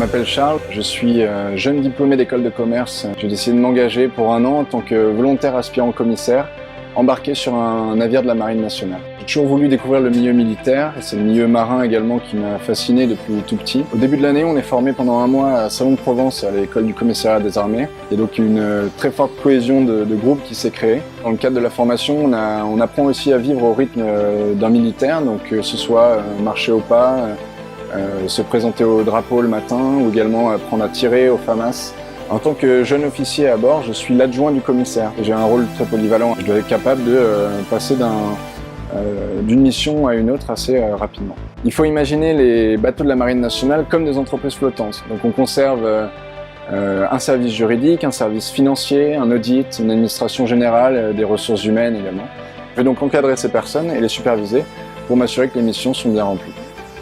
m'appelle Charles, je suis jeune diplômé d'école de commerce. J'ai décidé de m'engager pour 1 an en tant que volontaire aspirant commissaire, embarqué sur un navire de la Marine nationale. J'ai toujours voulu découvrir le milieu militaire, et c'est le milieu marin également qui m'a fasciné depuis tout petit. Au début de l'année, on est formé pendant 1 mois à Salon de Provence, à l'école du commissariat des armées. Il y a donc une très forte cohésion de groupe qui s'est créée. Dans le cadre de la formation, on apprend aussi à vivre au rythme d'un militaire, donc que ce soit marcher au pas, se présenter au drapeau le matin ou également apprendre à tirer au FAMAS. En tant que jeune officier à bord, je suis l'adjoint du commissaire. J'ai un rôle très polyvalent. Je dois être capable de passer d'une mission à une autre assez rapidement. Il faut imaginer les bateaux de la Marine nationale comme des entreprises flottantes. Donc on conserve un service juridique, un service financier, un audit, une administration générale, des ressources humaines également. Je vais donc encadrer ces personnes et les superviser pour m'assurer que les missions sont bien remplies.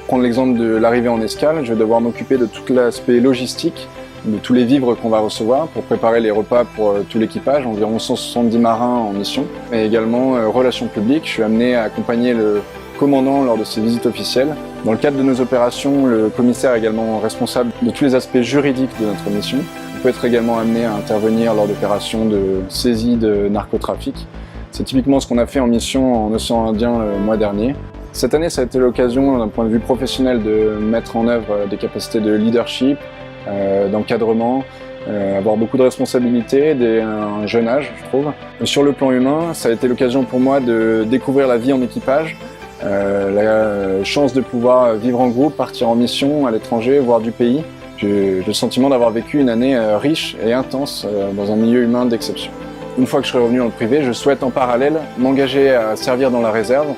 Pour prendre l'exemple de l'arrivée en escale, je vais devoir m'occuper de tout l'aspect logistique, de tous les vivres qu'on va recevoir pour préparer les repas pour tout l'équipage, environ 170 marins en mission, mais également relations publiques. Je suis amené à accompagner le commandant lors de ses visites officielles. Dans le cadre de nos opérations, le commissaire est également responsable de tous les aspects juridiques de notre mission. On peut être également amené à intervenir lors d'opérations de saisie de narcotrafic. C'est typiquement ce qu'on a fait en mission en océan Indien le mois dernier. Cette année, ça a été l'occasion, d'un point de vue professionnel, de mettre en œuvre des capacités de leadership, d'encadrement, avoir beaucoup de responsabilités dès un jeune âge, je trouve. Et sur le plan humain, ça a été l'occasion pour moi de découvrir la vie en équipage, la chance de pouvoir vivre en groupe, partir en mission à l'étranger, voir du pays. J'ai le sentiment d'avoir vécu une année riche et intense dans un milieu humain d'exception. Une fois que je serai revenu dans le privé, je souhaite en parallèle m'engager à servir dans la réserve,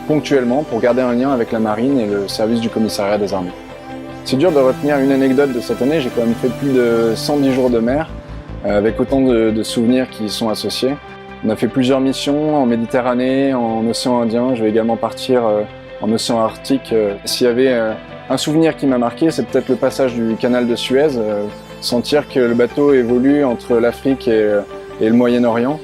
ponctuellement, pour garder un lien avec la marine et le service du commissariat des armées. C'est dur de retenir une anecdote de cette année, j'ai quand même fait plus de 110 jours de mer, avec autant de souvenirs qui y sont associés. On a fait plusieurs missions en Méditerranée, en océan Indien, je vais également partir en océan Arctique. S'il y avait un souvenir qui m'a marqué, c'est peut-être le passage du canal de Suez, sentir que le bateau évolue entre l'Afrique et le Moyen-Orient,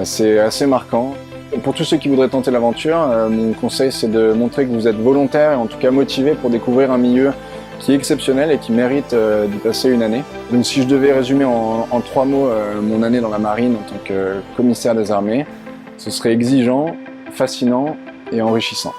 c'est assez marquant. Pour tous ceux qui voudraient tenter l'aventure, mon conseil c'est de montrer que vous êtes volontaire et en tout cas motivé pour découvrir un milieu qui est exceptionnel et qui mérite d'y passer une année. Donc si je devais résumer en 3 mots mon année dans la marine en tant que commissaire des armées, ce serait exigeant, fascinant et enrichissant.